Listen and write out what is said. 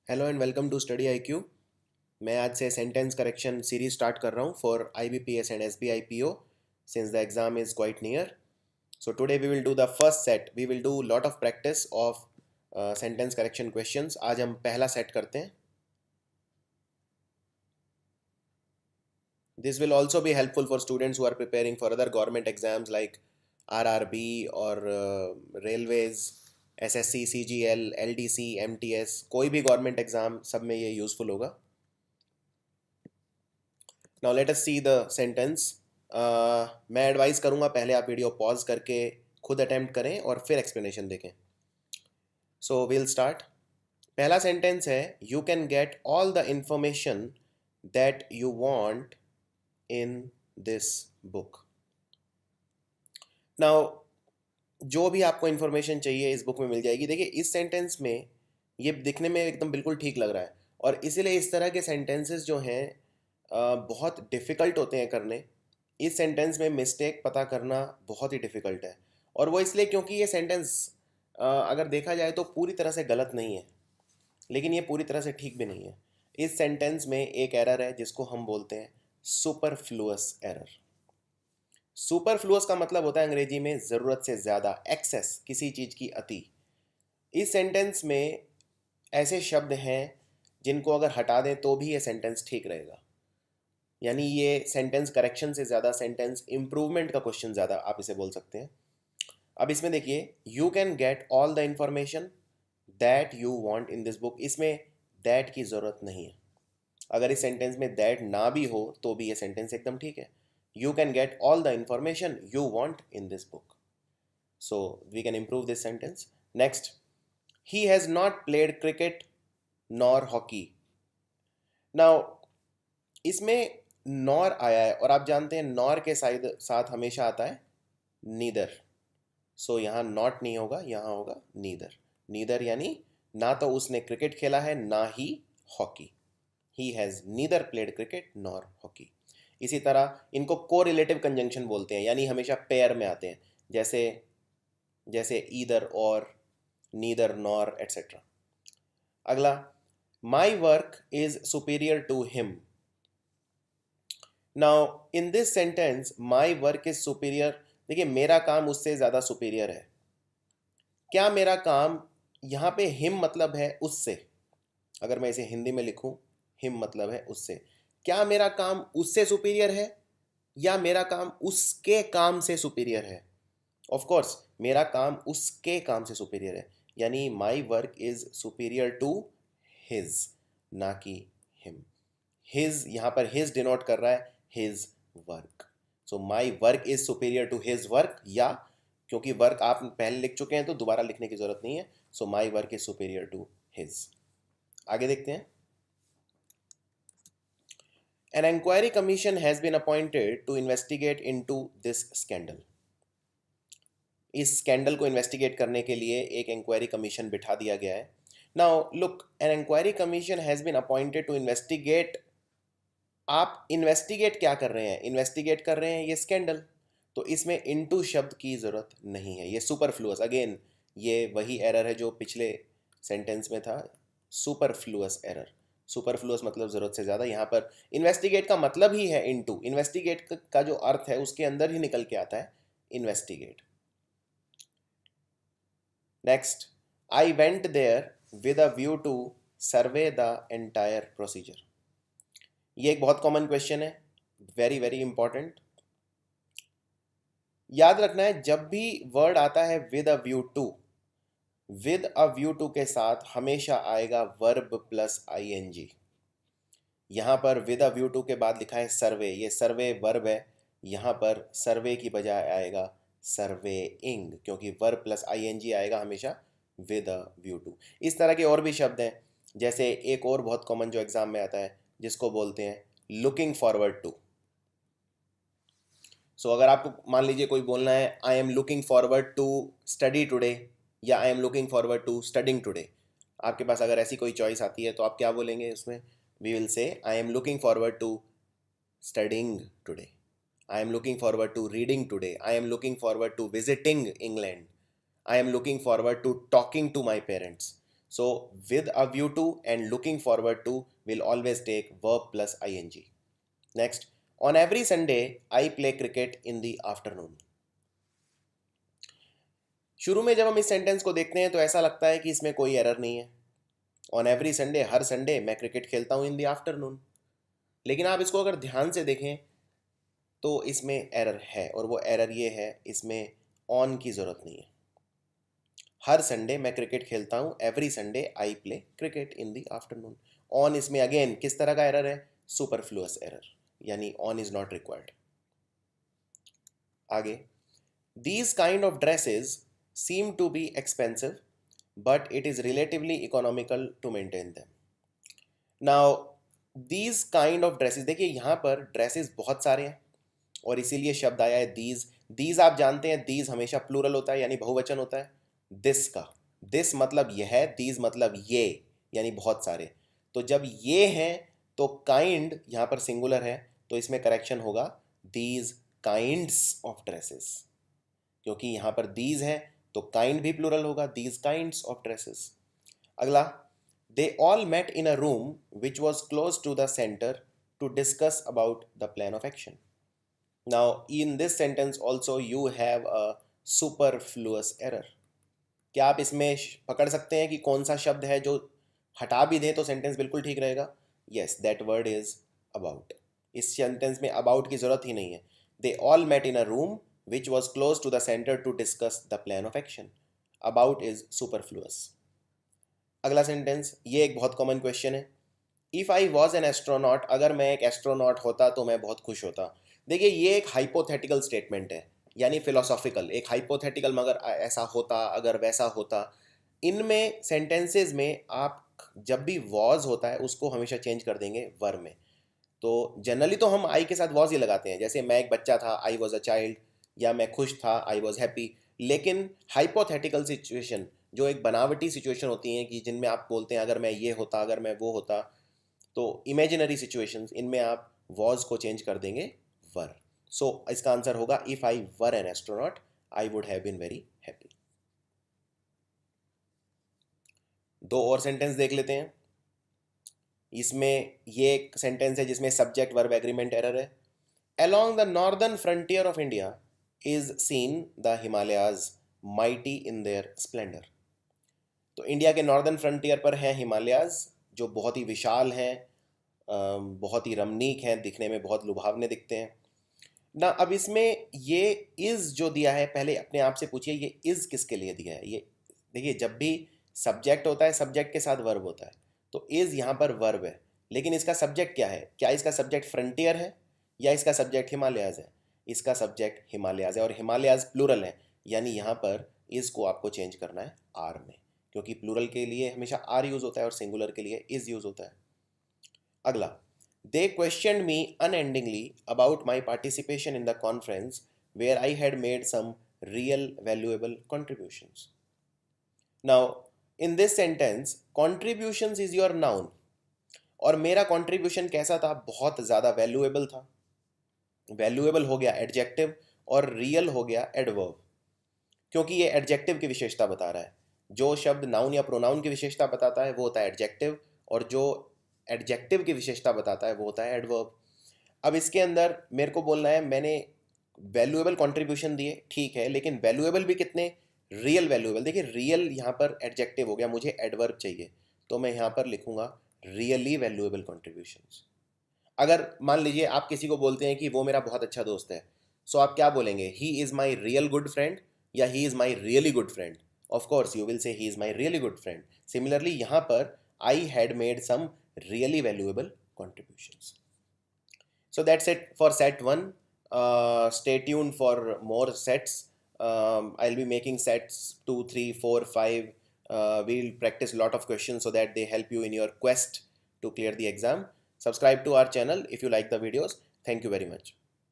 Hello and welcome to study I Q. मैं आज से सेंटेंस करेक्शन सीरीज स्टार्ट कर रहा हूँ for IBPS and SBIPO since the exam is quite near. So today we will do the first set. We will do lot of practice of sentence correction questions. आज हम पहला set करते हैं. This will also be helpful for students who are preparing for other government exams like RRB और railways, SSC, CGL, LDC, MTS. कोई भी government exam सब में ये यूज़फुल होगा. Now let us see the sentence. मैं एडवाइस करूंगा पहले आप वीडियो पॉज करके खुद अटेम्प्ट करें और फिर एक्सप्लेनेशन देखें. So will start. पहला सेंटेंस है you can get all the information that you want in this book. Now जो भी आपको इंफॉर्मेशन चाहिए इस बुक में मिल जाएगी. देखिए इस सेंटेंस में ये दिखने में एकदम बिल्कुल ठीक लग रहा है और इसीलिए इस तरह के सेंटेंसेस जो हैं बहुत डिफ़िकल्ट होते हैं करने. इस सेंटेंस में मिस्टेक पता करना बहुत ही डिफ़िकल्ट है और वो इसलिए क्योंकि ये सेंटेंस अगर देखा जाए तो पूरी तरह से गलत नहीं है, लेकिन ये पूरी तरह से ठीक भी नहीं है. इस सेंटेंस में एक एरर है जिसको हम बोलते हैं सुपरफ्लुअस एरर. सुपरफ्लुअस का मतलब होता है अंग्रेजी में ज़रूरत से ज़्यादा, एक्सेस, किसी चीज़ की अति. इस सेंटेंस में ऐसे शब्द हैं जिनको अगर हटा दें तो भी ये सेंटेंस ठीक रहेगा. यानी ये सेंटेंस करेक्शन से ज़्यादा सेंटेंस इम्प्रूवमेंट का क्वेश्चन ज़्यादा आप इसे बोल सकते हैं. अब इसमें देखिए you can get all the information that you want in this book. इसमें दैट की ज़रूरत नहीं है. अगर इस सेंटेंस में दैट ना भी हो तो भी ये सेंटेंस एकदम ठीक है. You can get all the information you want in this book. So we can improve this sentence. Next, he has not played cricket nor hockey. Now इसमें नॉर आया है और आप जानते हैं नॉर के साथ हमेशा आता है नीदर. सो यहाँ नॉट नहीं होगा, यहाँ होगा नीदर. नीदर यानी ना तो उसने क्रिकेट खेला है ना ही hockey. He has neither played cricket nor hockey. इसी तरह इनको को रिलेटिव कंजंक्शन बोलते हैं, यानी हमेशा पेयर में आते हैं, जैसे जैसे ईदर और, नीदर नॉर एट्सेट्रा. अगला, my work is superior to him. Now in this sentence my work is superior. देखिए मेरा काम उससे ज़्यादा सुपीरियर है. क्या मेरा काम, यहाँ पे हिम मतलब है उससे. अगर मैं इसे हिंदी में लिखूं, हिम मतलब है उससे. क्या मेरा काम उससे सुपीरियर है या मेरा काम उसके काम से सुपीरियर है? ऑफ कोर्स मेरा काम उसके काम से सुपीरियर है, यानी my work is superior to his, ना कि हिम. हिज, यहाँ पर हिज डिनोट कर रहा है his work. So my work is superior to his work, या क्योंकि वर्क आप पहले लिख चुके हैं तो दोबारा लिखने की जरूरत नहीं है. So my work is superior to his. आगे देखते हैं. An inquiry commission has been appointed to investigate into this scandal. इस स्कैंडल को इन्वेस्टिगेट करने के लिए एक इंक्वायरी कमीशन बिठा दिया गया है. Now look, an inquiry commission has been appointed to investigate. आप इन्वेस्टिगेट क्या कर रहे हैं? इन्वेस्टिगेट कर रहे हैं ये स्कैंडल. तो इसमें इनटू शब्द की ज़रूरत नहीं है. ये सुपरफ्लुअस, अगेन ये वही एरर है जो पिछले सेंटेंस में था, सुपरफ्लुअस एरर. सुपरफ्लुअस मतलब ज़रूरत से ज़्यादा. यहाँ पर इन्वेस्टिगेट का मतलब ही है इनटू. इन्वेस्टिगेट का जो अर्थ है उसके अंदर ही निकल के आता है investigate. Next, I went there with a view to survey the entire procedure. ये एक बहुत कॉमन क्वेश्चन है, वेरी वेरी इंपॉर्टेंट. याद रखना है जब भी वर्ड आता है with a view to, with a view to के साथ हमेशा आएगा वर्ब प्लस आईएनजी. यहाँ पर विद अ व्यू टू के बाद लिखा है सर्वे. ये सर्वे वर्ब है, यहाँ पर सर्वे की बजाय आएगा सर्वेइंग, क्योंकि वर्ब प्लस आईएनजी आएगा हमेशा विद अ व्यू टू. इस तरह के और भी शब्द हैं, जैसे एक और बहुत कॉमन जो एग्जाम में आता है जिसको बोलते हैं लुकिंग फॉरवर्ड टू. सो अगर आपको मान लीजिए कोई बोलना है I am looking forward to study today या I am looking forward to studying today, आपके पास अगर ऐसी कोई चॉइस आती है तो आप क्या बोलेंगे उसमें? We will say I am looking forward to studying today, I am looking forward to reading today, I am looking forward to visiting England, I am looking forward to talking to my parents. So with a view to and looking forward to will always take verb plus ing. Next, on every Sunday I play cricket in the afternoon. शुरू में जब हम इस sentence को देखते हैं तो ऐसा लगता है कि इसमें कोई एरर नहीं है. On every Sunday, her Sunday मैं क्रिकेट खेलता हूँ इन द आफ्टरनून. लेकिन आप इसको अगर ध्यान से देखें तो इसमें एरर है, और वो एरर ये है, इसमें ऑन की ज़रूरत नहीं है. हर संडे मैं क्रिकेट खेलता हूँ, every Sunday I play cricket in the afternoon. On इसमें अगेन किस तरह का एरर है? सुपरफ्लुअस एरर, यानी ऑन इज नॉट रिक्वायर्ड. आगे, these kind of dresses seem to be expensive but it is relatively economical to maintain them. Now these kind of dresses, देखिए यहाँ पर ड्रेसेस बहुत सारे हैं और इसीलिए शब्द आया है दीज. दीज आप जानते हैं, दीज हमेशा प्लूरल होता है यानी बहुवचन होता है. दिस का, दिस मतलब यह है, दीज मतलब ये यानी बहुत सारे. तो जब ये हैं तो काइंड यहाँ पर सिंगुलर है, तो इसमें करेक्शन होगा दीज काइंड्स ऑफ ड्रेसेस. क्योंकि यहाँ पर दीज है तो काइंड भी प्लूरल होगा, दीज काइंड्स ऑफ ड्रेसेस. अगला, they all met in a room which was close to the centre to discuss about the plan of action. Now, in this sentence also you have a superfluous error. क्या आप इसमें पकड़ सकते हैं कि कौन सा शब्द है जो हटा भी दें तो सेंटेंस बिल्कुल ठीक रहेगा? Yes, that word is about. इस सेंटेंस में about की ज़रूरत ही नहीं है. They all met in a room which was close to the center to discuss the plan of action. About is superfluous. अगला सेंटेंस, ये एक बहुत कॉमन क्वेश्चन है. If I was an astronaut, अगर मैं एक एस्ट्रोनॉट होता तो मैं बहुत खुश होता. देखिए ये एक हाइपोथेटिकल स्टेटमेंट है, यानी फिलोसॉफिकल, एक हाइपोथेटिकल, मगर ऐसा होता, अगर वैसा होता. इनमें सेंटेंसेस में आप जब भी वॉज होता है उसको हमेशा चेंज कर देंगे वर में. तो जनरली तो हम आई के साथ वॉज ही लगाते हैं, जैसे मैं एक बच्चा था, आई वॉज अ चाइल्ड, या मैं खुश था, आई वॉज हैप्पी. लेकिन हाइपोथेटिकल सिचुएशन, जो एक बनावटी सिचुएशन होती हैं कि जिनमें आप बोलते हैं अगर मैं ये होता, अगर मैं वो होता, तो इमेजिनरी सिचुएशंस, इनमें आप वॉज को चेंज कर देंगे वर. सो इसका आंसर होगा if I were an astronaut I would have been very happy. दो और सेंटेंस देख लेते हैं. इसमें ये एक सेंटेंस है जिसमें सब्जेक्ट वर्ब एग्रीमेंट एरर है. Along the northern frontier of India is seen the Himalayas mighty in their Splendor. तो इंडिया के नॉर्दर्न फ्रंटियर पर हैं हिमालयाज, जो बहुत ही विशाल हैं, बहुत ही रमणीक हैं, दिखने में बहुत लुभावने दिखते हैं ना. अब इसमें ये इज़ जो दिया है, पहले अपने आप से पूछिए ये इज़ किसके लिए दिया है. ये देखिए, जब भी सब्जेक्ट होता है सब्जेक्ट के साथ वर्ब होता है, तो इज़ यहाँ पर वर्ब है, लेकिन इसका सब्जेक्ट क्या है? क्या इसका सब्जेक्ट फ्रंटियर है या इसका सब्जेक्ट हिमालयाज है? इसका सब्जेक्ट हिमालयाज है, और हिमालयाज प्लूरल है, यानी यहाँ पर इज़ को आपको चेंज करना है आर में, क्योंकि प्लूरल के लिए हमेशा आर यूज़ होता है और सिंगुलर के लिए इज़ यूज़ होता है. अगला, they questioned me unendingly about my participation in the conference where I had made some real valuable contributions. Now, in this sentence, contributions is your noun, और मेरा contribution कैसा था? बहुत ज़्यादा valuable था. valuable हो गया adjective और real हो गया adverb, क्योंकि ये adjective की विशेषता बता रहा है. जो शब्द नाउन या प्रोनाउन की विशेषता बताता है वो होता है एडजेक्टिव, और जो एडजेक्टिव की विशेषता बताता है वो होता है एडवर्ब. अब इसके अंदर मेरे को बोलना है मैंने वैल्यूएबल कंट्रीब्यूशन दिए, ठीक है, लेकिन वैल्यूएबल भी कितने? Real valuable. देखिए रियल यहाँ पर एडजेक्टिव हो गया, मुझे एडवर्ब चाहिए, तो मैं यहाँ पर लिखूंगा रियली वैल्यूएबल कंट्रीब्यूशंस. अगर मान लीजिए आप किसी को बोलते हैं कि वो मेरा बहुत अच्छा दोस्त है, सो आप क्या बोलेंगे? He is my real good friend या he is my really good friend? Of course you will say he is my really good friend. Similarly यहाँ पर I had made some really valuable contributions. So that's it for set 1. Stay tuned for more sets. I'll be making sets 2, 3, 4, 5. We'll practice a lot of questions so that they help you in your quest to clear the exam. Subscribe to our channel if you like the videos. Thank you very much.